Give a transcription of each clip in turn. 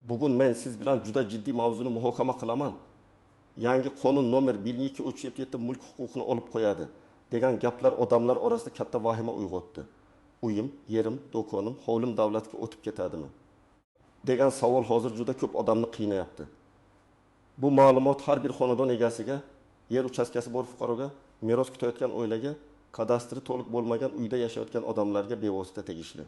Bugun men siz bilan juda jiddiy mavzuni muhokama qilaman. Yangi qonun nomer 1237 mulk huquqini olib qo'yadi degan gaplar odamlar orasida katta vahima uyg'otdi. Uyim, yerim, do'konim, hovlim davlatga o'tib ketadimi? degan savol hozir juda ko'p odamni qiynayapti. Bu ma'lumot har bir xonadon egasiga, yer uchastkasi bor fuqaroga, meros kutayotgan oilaga, kadastri to'liq bo'lmagan uyda yashayotgan odamlarga bevosita tegishli.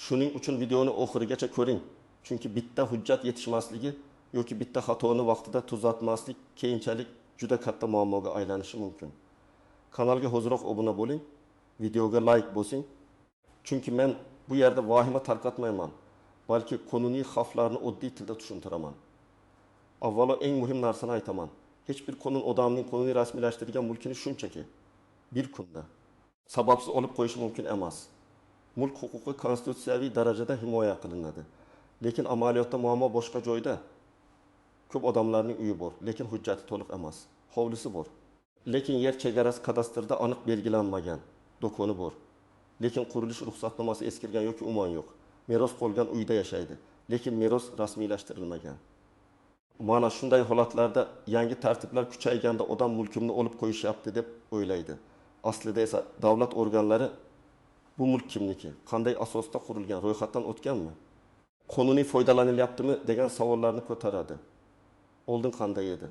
Shuning uchun videoni oxirigacha ko'ring. Chunki bitta hujjat yetishmasligi yoki bitta xatoni vaqtida tuzatmaslik keyinchalik juda katta muammoga aylanishi mumkin. Kanalga hoziroq obuna bo'ling, videoga like bosing. Chunki men bu yerda vahima tarqatmayman, balki qonuniy xavflarni oddiy tilda tushuntiraman. Avvalo eng muhim narsani aytaman. Hech bir qonun odamning qonuniy rasmiylashtirilgan mulkini shunchaki bir kunda sababsiz olib qo'yish mumkin emas. Mulk huquqi konstitutsiyaviy darajada himoya qilinadi. Lekin amaliyotda muammo boshqa joyda. Ko'p odamlarning uyi bor, lekin hujjati to'liq emas. Hovlisi bor. Lekin yer chegarasi kadastrda aniq belgilanmagan. Do'koni bor. Lekin qurilish ruxsatnomasi eskirgan yoki umuman yo'q. Meros qolgan uyda yashaydi, lekin meros rasmiylashtirilmagan. Mana shunday holatlarda yangi tartiblar kuchayganda odam mulkimni olib qo'yishyapti deb o'ylaydi. Aslida esa davlat organlari bu mulk kimniki, qanday asosda qurilgan, ro'yxatdan o'tganmi? Qonuniy foydalanilyaptimi degan savollarni ko'taradi. Oldin qanday edi?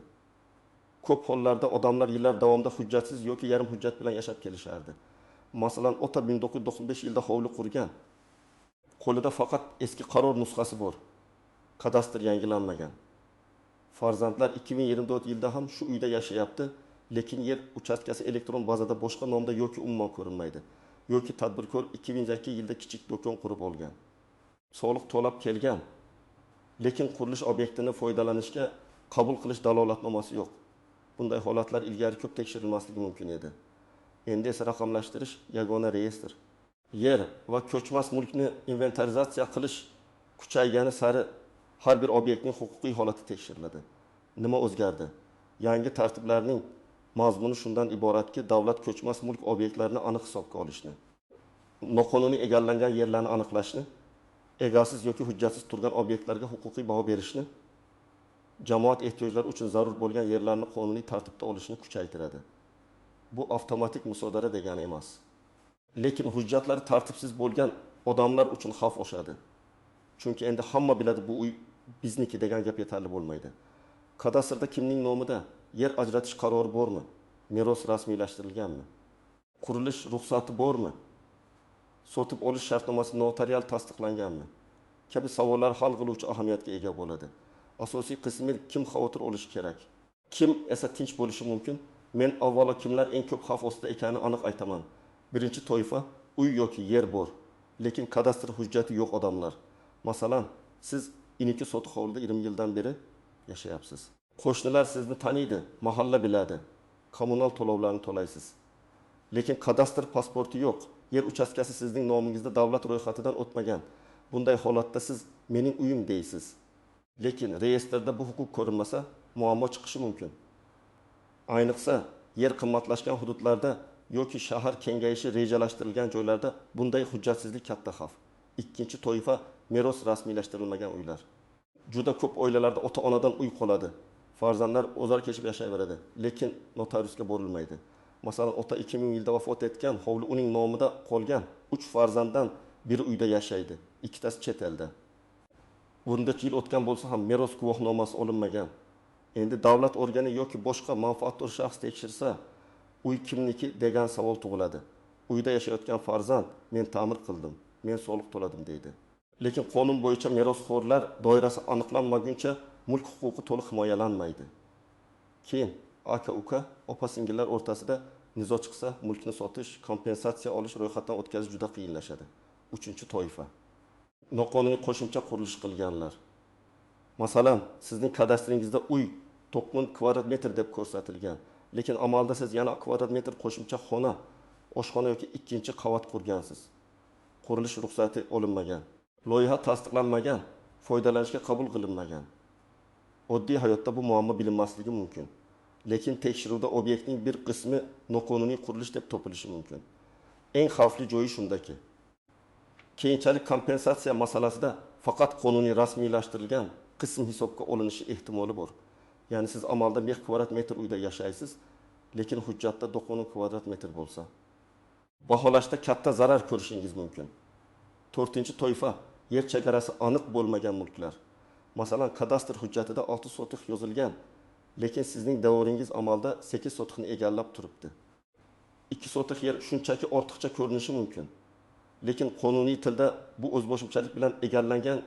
Ko'p hollarda odamlar yillar davomida hujjatsiz yoki yarim hujjat bilan yashab kelishardi. Masalan, ota 1995 yilda hovli qurgan. Qo'lida faqat eski qaror nusxasi bor. Kadastr yangilanmagan. Farzandlar 2024 yilda ham shu uyda yashayapti, lekin yer uchastkasi elektron bazada boshqa nomda yoki umuman ko'rinmaydi. Yoki tadbirkor 2002 yilda kichik do'kon qurib olgan. Soliq to'lab kelgan, lekin qurilish obyektini foydalanishga qabul qilish dalolatnomasi yo'q. Bunday holatlar ilgari ko'p tekshirilmasligi mumkin edi. Endi esa raqamlashtirish yagona reyestr. Yer va ko'chmas mulkni inventarizatsiya qilish kuchaygani sari har bir obyektning huquqiy holati tekshiriladi. Nima o'zgardi? Yangi tartiblarning mazmuni shundan iboratki, davlat ko'chmas mulk obyektlarini aniq hisobga olishni, noqonuniy egallangan yerlarni aniqlashni, egasiz yoki hujjatsiz turgan obyektlarga huquqiy baho berishni, jamoat ehtiyojlari uchun zarur bo'lgan yerlarni qonuniy tartibda olishni kuchaytiradi. Bu avtomatik musodara degani emas. Lekin hujjatlari tartibsiz bo'lgan odamlar uchun xavf oshadi. Chunki endi hamma biladi bu uy bizniki degan gap yetarli bo'lmaydi. Kadastrda kimning nomida yer ajratish qarori bormi? Meros rasmiylashtirilganmi? Qurilish ruxsati bormi? Sotib olish shartnomasi notarial tasdiqlanganmi? Kabi savollar hal qiluvchi ahamiyatga ega bo'ladi. Asosiy qismi kim xavotir olishi kerak? Kim esa tinch bo'lishi mumkin? Men avvalo kimlar eng ko'p xavf ostida ekanini aniq aytaman. Birinchi toifa uy yoki yer bor, lekin kadastr hujjati yo'q odamlar. Masalan, siz iniki sotib hovlida 20 yildan beri yashayapsiz. Qo'shnilar sizni taniydi, mahalla biladi. Kommunal to'lovlarni to'laysiz. Lekin kadastr pasporti yo'q. Yer uchastkasi sizning nomingizda davlat ro'yxatidan o'tmagan. Bunday holatda siz mening uyim deysiz. Lekin reyestrda bu huquq ko'rinmasa, muammo chiqishi mumkin. Ayniqsa, yer qimmatlashgan hududlarda yoki shahar kengayishi rejalashtirilgan joylarda bunday hujjatsizlik katta xavf. Ikkinchi toifa meros rasmiylashtirilmagan uylar. Juda ko'p oilalarda ota-onadan uy qoladi. Farzandlar o'zaro kechib yashayveradi, lekin notariusga borilmaydi. Masalan, ota 2000 yilda vafot etgan, hovli uning nomida qolgan. 3 farzanddan biri uyda yashaydi, ikkitasi chet elda. Bunda yil o'tgan bo'lsa ham meros guvohnomasi olinmagan. Endi davlat organi yoki boshqa manfaatdor shaxs tekshirsa, uy kimniki degan savol tug'iladi. Uyda yashayotgan farzand men ta'mir qildim, men soliq to'ladim deydi. Lekin qonun bo'yicha merosxo'rlar doirasi aniqlanmaguncha mulk huquqi to'liq himoyalanmaydi. Keyin aka-uka, opa-singillar o'rtasida nizo chiqsa, mulkni sotish, kompensatsiya olish, ro'yxatdan o'tkazish juda qiyinlashadi. Uchinchi toifa. Noqonuniy qo'shimcha qurilish qilganlar. Masalan, sizning kadastringizda uy 90 kvadrat metr deb ko'rsatilgan, lekin amalda siz yana kvadrat metr qo'shimcha xona, oshxona yoki ikkinchi qavat qurgansiz. Qurilish ruxsati olinmagan, loyiha tasdiqlanmagan, foydalanishga qabul qilinmagan. Oddiy hayotda bu muammo bilinmasligi mumkin. Lekin tekshiruvda obyektning bir qismi noqonuniy qurilish deb topilishi mumkin. Eng xavfli joyi shundaki, keyinchalik kompensatsiya masalasida faqat qonuniy rasmiylashtirilgan qism hisobga olinishi ehtimoli bor. Ya'ni siz amalda 1 kvadrat metr uyda yashaysiz, lekin hujjatda 9 kvadrat metr bo'lsa, baholashda katta zarar ko'rishingiz mumkin. 4-toifa yer chegarasi aniq bo'lmagan mulklar. Masalan, kadastr hujjatida 6 sotix yozilgan, lekin sizning davoringiz amalda 8 sotixni egallab turibdi. 2 sotix yer shunchaki ortiqcha ko'rinishi mumkin. Lekin qonuniy tilda bu o'zboshimchalik bilan egallangan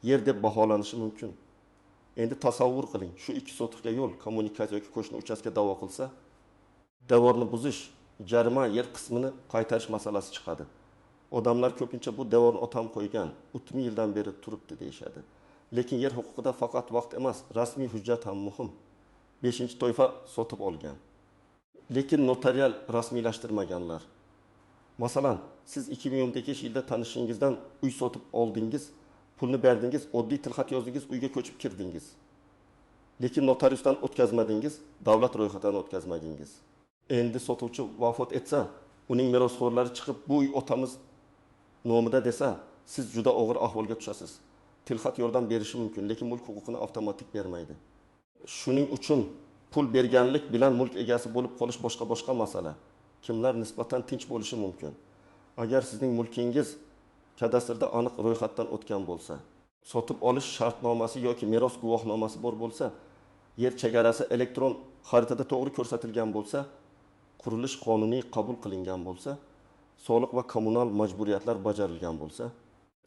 yer deb baholanishi mumkin. Endi tasavvur qiling, shu 2 sotixga yo'l, kommunikatsiya yoki qo'shni uchastka da'vo qilsa, davorni buzish, jarima yer qismini qaytarish masalasi chiqadi. Odamlar ko'pincha bu davorni otam qo'ygan, 30 yildan beri turibdi deyshadi. Lekin yer huquqida faqat vaqt emas, rasmiy hujjat ham muhim. 5-toifa sotib olgan. Lekin notarial rasmiylashtirmaganlar. Masalan, siz 2012-yilda tanishingizdan uy sotib oldingiz, pulni berdingiz, oddiy tilxat yozdingiz, uyga ko'chib kirdingiz. Lekin notariusdan o'tkazmadingiz, davlat ro'yxatidan o'tkazmadingiz. Endi sotuvchi vafot etsa, uning merosxo'rlari chiqib bu uy otamiz nomida desa, siz juda og'ir ahvolga tushasiz. Tilxat yordam berishi mumkin, lekin mulk huquqini avtomatik bermaydi. Shuning uchun pul berganlik bilan mulk egasi bo'lib qolish boshqa masala. Kimlar nisbatan tinch bo'lishi mumkin. Agar sizning mulkingiz kadastrda aniq ro'yxatdan o'tgan bo'lsa, sotib olish shartnomasi yoki meros guvohnomasi bor bo'lsa, yer chegarasi elektron xaritada to'g'ri ko'rsatilgan bo'lsa, qurilish qonuniy qabul qilingan bo'lsa, soliq va kommunal majburiyatlar bajarilgan bo'lsa,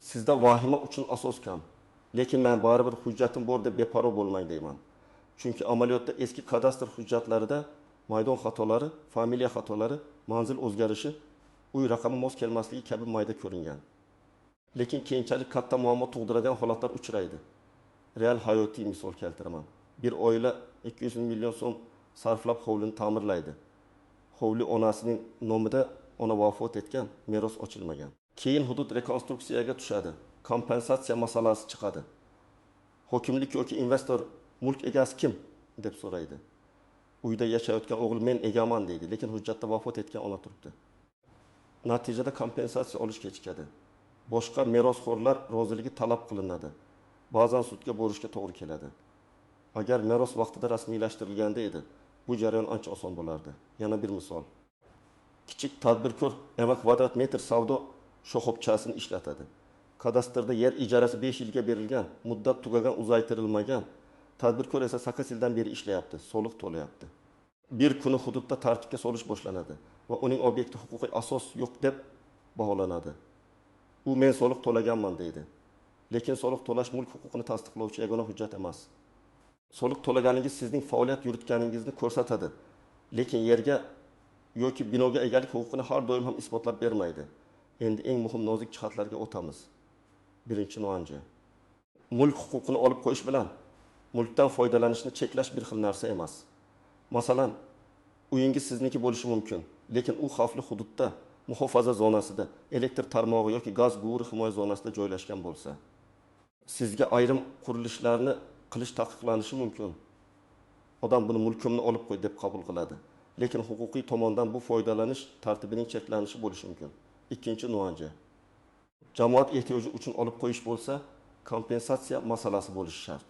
sizda vahima uchun asos kam. Lekin men baribir hujjatim bor deb beparvo bo'lmang deyman. Chunki amaliyotda eski kadastr hujjatlarida maydon xatolari, familiya xatolari, manzil o'zgarishi, uy raqami mos kelmasligi kabi mayda ko'ringan. Lekin keyinchalik katta muammo tug'diradigan holatlar uchraydi. Real hayotiy misol keltiraman. Bir oila 200 million so'm sarflab hovlini ta'mirlaydi. Hovli onasining nomida, ona vafot etgan, meros ochilmagan. Keyin hudud rekonstruksiyaga tushadi. Kompensatsiya masalasi chiqadi. Hokimlik yoki investor mulk egasi kim deb so'raydi. Uyda yashayotgan o'g'il men egaman deydi, lekin hujjatda vafot etgan ona turibdi. Natijada kompensatsiya olish kechikadi. Boshqa merosxo'rlar roziligi talab qilinadi. Ba'zan sudga borishga to'g'ri keladi. Agar meros vaqtida rasmiylashtirilganda edi, bu jarayon ancha oson bo'lardi. Yana bir misol. Kichik tadbirkor eva kvadrat metr savdo shoxobchasini ishlatadi. Kadastrda yer ijarasi 5 yilga berilgan, muddat tugagan, uzaytirilmagan. Tadbirkor esa 8 yildan beri ishlayapti, soliq to'layapti. Bir kuni hududda tartibga solish boshlanadi va uning obyekti huquqiy asos yo'q deb baholanadi. U men soliq to'laganman deydi. Lekin soliq to'lash mulk huquqini tasdiqlovchi yagona hujjat emas. Soliq to'laganingiz sizning faoliyat yuritganingizni ko'rsatadi. Lekin yerga yoki binoga egalik huquqini har doim ham isbotlab bermaydi. Endi eng muhim nozik jihatlarga o'tamiz. Birinchi nuansa. Mulk huquqini olib qo'yish bilan mulkdan foydalanishni cheklash bir xil narsa emas. Masalan, uyingiz sizniki bo'lishi mumkin, lekin u xavfli hududda, muhofaza zonasida, elektr tarmog'i yoki gaz quvuri himoya zonasida joylashgan bo'lsa, sizga ayrim qurilishlarni qilish taqiqlanishi mumkin. Odam buni mulkimni olib qo'y deb qabul qiladi. Lekin huquqiy tomondan bu foydalanish tartibining cheklanishi bo'lishi mumkin. Ikkinchi nuansa. Jamoat ehtiyoji uchun olib qo'yish bo'lsa, kompensatsiya masalasi bo'lishi shart.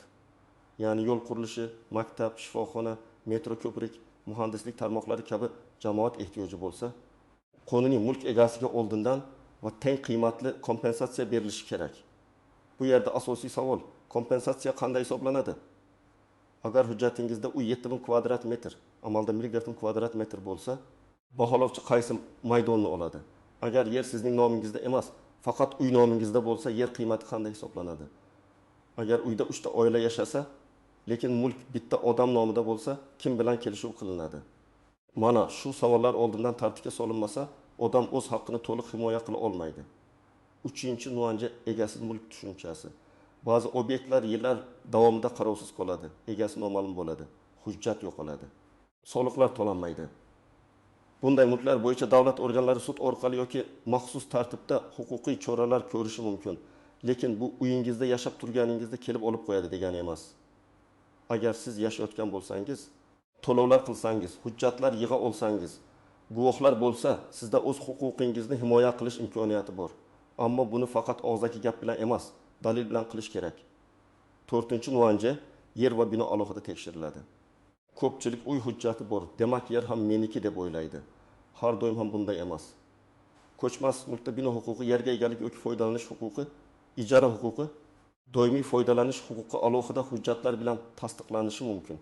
Ya'ni yo'l qurilishi, maktab, shifoxona, metro, ko'prik, muhandislik tarmoqlari kabi jamoat ehtiyoji bo'lsa, qonuniy mulk egasiga oldindan va teng qiymatli kompensatsiya berilishi kerak. Bu yerda asosiy savol, kompensatsiya qanday hisoblanadi? Agar hujjatingizda uy 7000 kvadrat metr, amalda 1000 kvadrat metr bo'lsa, baholovchi qaysi maydonni oladi? Agar yer sizning nomingizda emas, faqat uy nomingizda bo'lsa, yer qiymati qanday hisoblanadi? Agar uyda 3 ta oila yashasa, lekin mulk bitta odam nomida bo'lsa, kim bilan kelishuv qilinadi? Mana shu savollar oldindan tartibga solinmasa, odam o'z haqqini to'liq himoya qila olmaydi. Uchinchi nuansa egasiz mulk tushunchasi. Ba'zi obyektlar yillar davomida qarovsiz qoladi, egasi noma'lum bo'ladi, hujjat yo'qoladi, soliqlar to'lanmaydi. Bunday mulklar bo'yicha davlat organlari sud orqali yoki maxsus tartibda huquqiy choralar ko'rishi mumkin. Lekin bu uyingizda yashab turganingizda kelib olib qo'yadi degani emas. Agar siz yashayotgan bo'lsangiz, to'lovlar qilsangiz, hujjatlar yig'a olsangiz, guvohlar bo'lsa, sizda o'z huquqingizni himoya qilish imkoniyati bor. Ammo buni faqat og'zaki gap bilan emas, dalil bilan qilish kerak. 4-nuanca yer va bino alohida tekshiriladi. Ko'pchilik uy hujjati bor, demak yer ham meniki deb o'ylaydi. Har doim ham bunday emas. Ko'chmas mulkda bino huquqi, yerga egalik yoki foydalanish huquqi, ijara huquqi, doimiy foydalanish huquqi alohida hujjatlar bilan tasdiqlanishi mumkin.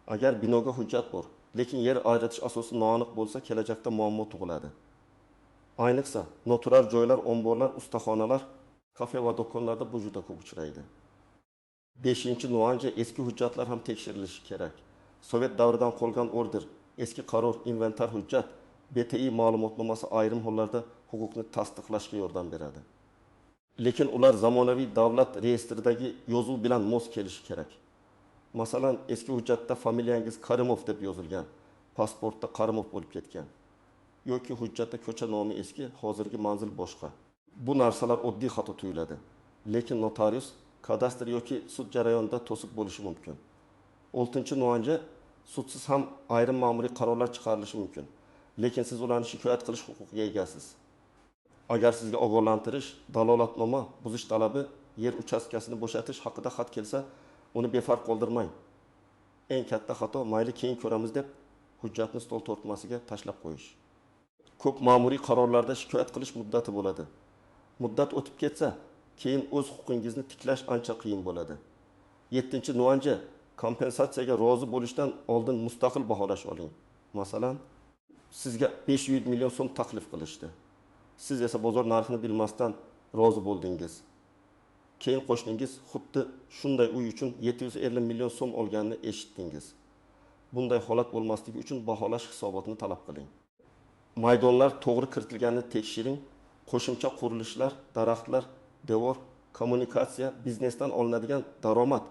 Agar binoga hujjat bor, lekin yer ajratish asosi noaniq bo'lsa, kelajakda muammo tug'iladi. Ayniqsa, noturar joylar, omborlar, ustaxonalar, kafe va do'konlarda bu juda ko'p uchraydi. 5-nuanca eski hujjatlar ham tekshirilishi kerak. Sovet davridan qolgan order, eski qaror, inventar hujjat, BTI ma'lumotnomasi ayrim hollarda huquqni tasdiqlashga yordam beradi. Lekin ular zamonaviy davlat reyestridagi yozuv bilan mos kelishi kerak. Masalan, eski hujjatda familiyangiz Karimov deb yozilgan, pasportda Karimov bo'lib ketgan. Yoki hujjatda ko'cha nomi eski, hozirgi manzil boshqa. Bu narsalar oddiy xato tuyuladi. Lekin notarius kadastr yoki sud jarayonida to'sib bo'lishi mumkin. 6-nuanca sudsiz ham ayrim ma'muriy qarorlar chiqarilishi mumkin. Lekin siz ularni shikoyat qilish huquqiga egasiz. Agar sizga ogohlantirish, dalolatnoma, buzish talabi, yer uchastkasini bo'shatish haqida xat kelsa, uni befarq qoldirmang. Eng katta xato mayli keyin ko'ramiz deb hujjatni stol tortmasiga tashlab qo'yish. Ko'p ma'muriy qarorlarda shikoyat qilish muddati bo'ladi. Muddat o'tib ketsa, keyin o'z huquqingizni tiklash ancha qiyin bo'ladi. 7-nuanca kompensatsiyaga rozi bo'lishdan oldin mustaqil baholash oling. Masalan, sizga 500 million so'm taklif qilishdi. Siz esa bozor narxini bilmasdan rozi bo'ldingiz. Keyin qo'shningiz xuddi shunday uy uchun 750 million so'm olganini eshitdingiz. Bunday holat bo'lmasligi uchun baholash hisobotini talab qiling. Maydonlar to'g'ri kiritilganini tekshiring. Qo'shimcha qurilishlar, daraxtlar, devor, kommunikatsiya, biznesdan olinadigan daromad,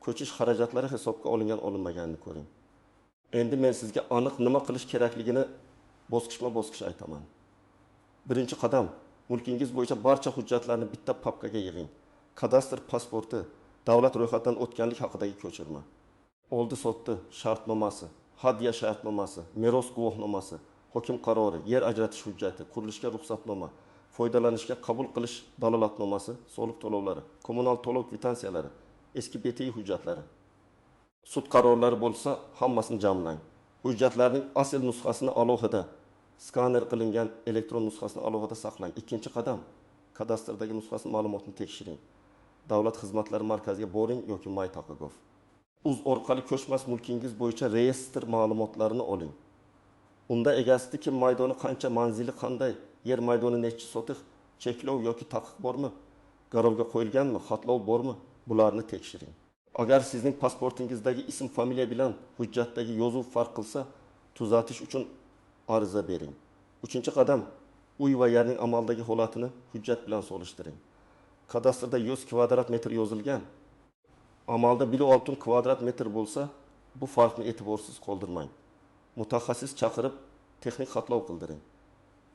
ko'chish xarajatlari hisobga olinmaganini ko'ring. Endi men sizga aniq nima qilish kerakligini bosqichma-bosqich aytaman. Birinchi qadam, mulkingiz bo'yicha barcha hujjatlarni bitta papkaga yig'ing. Kadastr pasporti, davlat ro'yxatidan o'tganlik haqidagi ko'chirma, oldi-sotdi shartnomasi, hadya shartnomasi, meros guvohnomasi, hokim qarori, yer ajratish hujjati, qurilishga ruxsatnoma, foydalanishga qabul qilish dalolatnomasi, soliq to'lovlari, kommunal to'lov kvitansiyalari, eski BTI hujjatlari. Sud qarorlari bo'lsa, hammasini jamlang. Hujjatlarning asl nusxasini alohida, skaner qilingan elektron nusxasini alohida saqlang. Ikkinchi qadam, kadastrdagi nusxasi ma'lumotni tekshiring. Davlat xizmatlari markaziga boring yoki MyTaqigov. Uz orqali ko'chmas mulkingiz bo'yicha reyestr ma'lumotlarini oling. Unda egasida kim maydoni qancha, manzili qanday, yer maydoni necha sotix, cheklov yoki taqiq bormi, garovga qo'yilganmi, xatlov bormi, bularni tekshiring. Agar sizning pasportingizdagi ism, familiya bilan hujjatdagi yozuv farq qilsa, tuzatish uchun ariza bering. 3-qadam, uy va yerning amaldagi holatini hujjat bilan solishtiring. Kadastrda 100 kvadrat metr yozilgan, amalda 1.6 kvadrat metr bo'lsa, bu farqni e'tiborsiz qoldirmang. Mutaxassis chaqirib, texnik xatlov qildiring.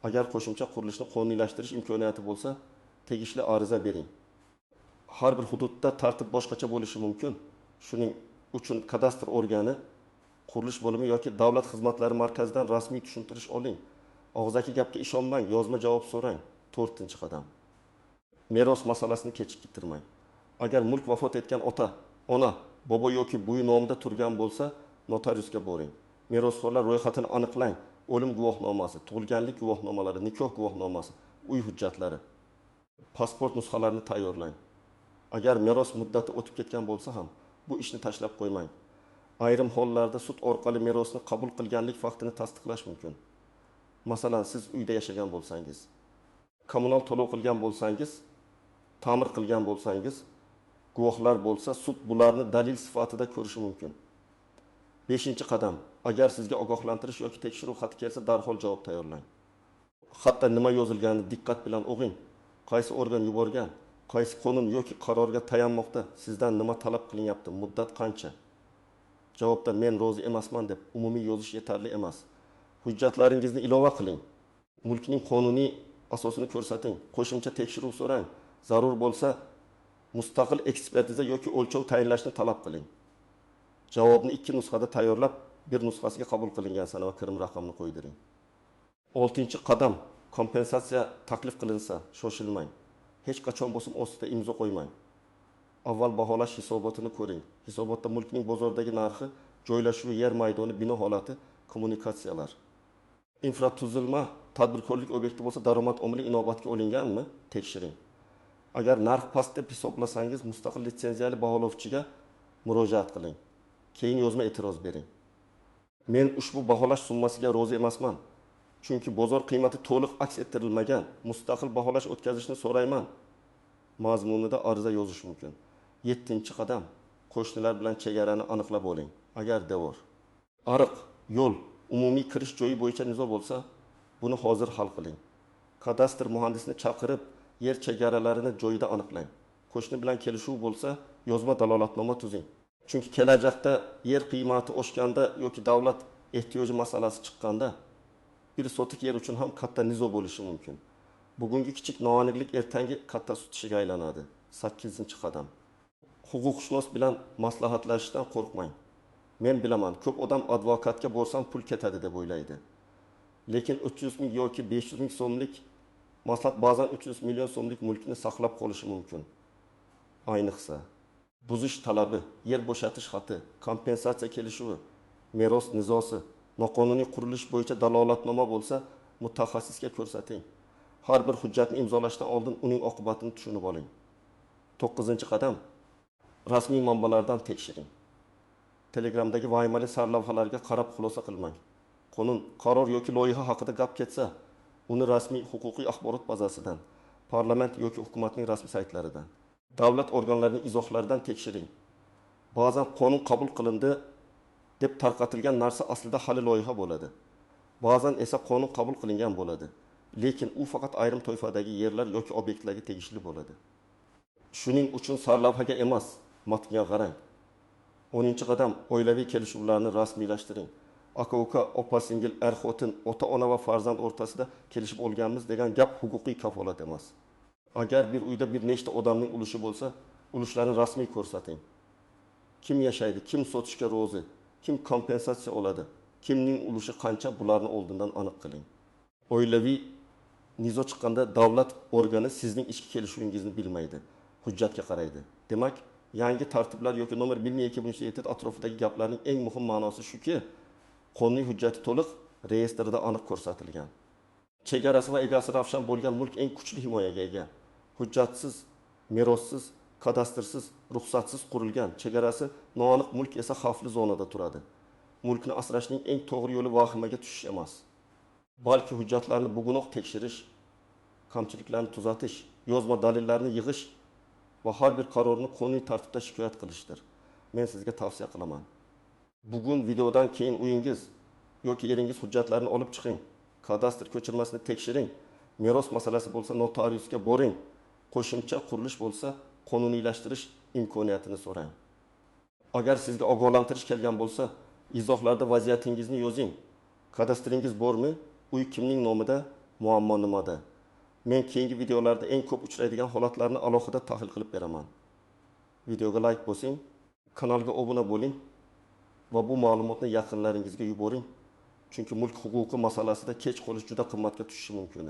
Agar qo'shimcha qurilishni qonuniylashtirish imkoniyati bo'lsa, tegishli ariza bering. Har bir hududda tartib boshqacha bo'lishi mumkin. Shuning uchun kadastr organi, qurilish bo'limi yoki davlat xizmatlari markazidan rasmiy tushuntirish oling. Og'zaki gapga ishonmang, yozma javob so'rang. 4-qadam. Meros masalasini kechiktirmang. Agar mulk vafot etgan ota, ona, bobo yoki buvi nomida turgan bo'lsa, notariusga boring. Merosxo'rlar ro'yxatini aniqlang. O'lim guvohnomasi, tug'ilganlik guvohnomalari, nikoh guvohnomasi, uy hujjatlari, pasport nusxalarini tayyorlang. Agar meros muddati o'tib ketgan bo'lsa ham, bu ishni tashlab qo'ymang. Ayrim hollarda sud orqali merosni qabul qilganlik faktini tasdiqlash mumkin. Masalan, siz uyda yashagan bo'lsangiz, kommunal to'lov qilgan bo'lsangiz, ta'mir qilgan bo'lsangiz, guvohlar bo'lsa, sud bularni dalil sifatida ko'rishi mumkin. 5-qadam, agar sizga ogohlantirish yoki tekshiruv xati kelsa, darhol javob tayyorlang. Xatda nima yozilganini diqqat bilan o'qing. Qaysi organ yuborgan, qaysi qonun yoki qarorga tayanmoqda, sizdan nima talab qilinyapti, muddat qancha? Javobda men rozi emasman deb umumiy yozish yetarli emas. Hujjatlaringizni ilova qiling. Mulkning qonuniy asosini ko'rsating. Qo'shimcha tekshiruv so'rang. Zarur bo'lsa, mustaqil ekspertiza yoki o'lchov tayinlashni talab qiling. Javobni 2 nusxada tayyorlab, bir nusxasiga qabul qilingan sana va kirim raqamini qo'ydiring. 6-qadam, kompensatsiya taklif qilinsa, shoshilmang. Hech qachon bosim ostida imzo qo'ymang. Avval baholash hisobotini ko'ring. Hisobotda mulkning bozordagi narxi, joylashuvi, yer maydoni, bino holati, kommunikatsiyalar. Infratuzilma, tadbirkorlik obyekti bo'lsa, daromad omili inobatga olinganmi? Tekshiring. Agar narx past deb hisoblasangiz, mustaqil litsenziyali baholovchiga murojaat qiling. Keyin yozma e'tiroz bering. Men ushbu baholash summasiga rozi emasman. Chunki bozor qiymati to'liq aks ettirilmagan, mustaqil baholash o'tkazishni so'rayman. Mazmunida ariza yozish mumkin. 7-qadam. Qo'shnilar bilan chegarani aniqlab oling. Agar devor, ariq, yo'l, umumiy kirish joyi bo'yicha nizo bo'lsa, buni hozir hal qiling. Kadastr muhandisini chaqirib, yer chegaralarini joyida aniqlang. Qo'shni bilan kelishuv bo'lsa, yozma dalolatnoma tuzing. Chunki kelajakda yer qiymati oshganda yoki davlat ehtiyoji masalasi chiqqanda bir sotik yer uchun ham katta nizo bo'lishi mumkin. Bugungi kichik noaniqlik ertangi katta sut ishiga aylanadi. 8-qadam. Huquqshunos bilan maslahatlashishdan qo'rqmang. Men bilaman, ko'p odam advokatga borsam pul ketadi deb o'ylaydi. Lekin 300 ming yoki 500 ming so'mlik maslahat ba'zan 300 million so'mlik mulkni saqlab qolishi mumkin. Ayniqsa buzish talabi, yer bo'shatish xati, kompensatsiya kelishuvi, meros nizosi, noqonuniy qurilish bo'yicha dalolatnoma bo'lsa, mutaxassisga ko'rsating. Har bir hujjatni imzolashdan oldin uning oqibatini tushunib oling. 9-qadam. Rasmiy manbalardan tekshiring. Telegramdagi vahimali sarlavhalarga qarab xulosa qilmang. Qonun, qaror yoki loyiha haqida gap ketsa, uni rasmiy huquqiy axborot bazasidan, parlament yoki hukumatning rasmiy saytlaridan, davlat organlarining izohlaridan tekshiring. Ba'zan qonun qabul qilindi deb tarqatilgan narsa aslida hali loyiha bo'ladi. Ba'zan esa qonun qabul qilingan bo'ladi, lekin u faqat ayrim toifadagi yerlar yoki obyektlarga tegishli bo'ladi. Shuning uchun sarlavhaga emas, matnga qarang. 10-qadam. Oilaviy kelishuvlarni rasmiylashtiring. Aka-uka, opa-singil, er-xotin, ota-ona va farzand o'rtasida kelishib olganmiz degan gap huquqiy kafolat emas. Agar bir uyda bir nechta odamning ulushi bo'lsa, ulushlarini rasmiy ko'rsating. Kim yashaydi, kim sotishga rozi, kim kompensatsiya oladi, kimning ulushi qancha, bularni oldindan aniq qiling. Oilaviy nizo chiqqanda davlat organi sizning ichki kelishuvingizni bilmaydi, hujjatga qaraydi. Demak, yangi tartiblar yoki nomer 1207 atrofidagi gaplarning eng muhim ma'nosi shuki, qonuniy hujjati to'liq reyestrida aniq ko'rsatilgan. Chegarasi va egasi ravshan bo'lgan mulk eng kuchli himoyaga ega. Hujjatsiz, merossiz, kadastrsiz, ruxsatsiz qurilgan, chegarasi noaniq mulk esa xavfli zonada turadi. Mulkni asrashning eng to'g'ri yo'li vahimaga tushish emas, balki hujjatlarni bugunoq tekshirish, kamchiliklarni tuzatish, yozma dalillarni yig'ish va har bir qarorni qonuniy tartibda shikoyat qilishdir. Men sizga tavsiya qilaman. Bugun videodan keyin uyingiz yoki eringiz hujjatlarini olib chiqing. Kadastr ko'chirmasini tekshiring. Meros masalasi bo'lsa notariusga boring. Qo'shimcha qurilish bo'lsa qonuniylashtirish imkoniyatini so'rang. Agar sizga ogohlantirish kelgan bo'lsa, izohlarda vaziyatingizni yozing. Kadastringiz bormi? Uy kimning nomida? Muammo nimada? Men keyingi videolarda eng ko'p uchraydigan holatlarni alohida tahlil qilib beraman. Videoga like bosing, kanalga obuna bo'ling va bu ma'lumotni yaqinlaringizga yuboring. Chunki mulk huquqi masalasida kech qolish juda qimmatga tushishi mumkin.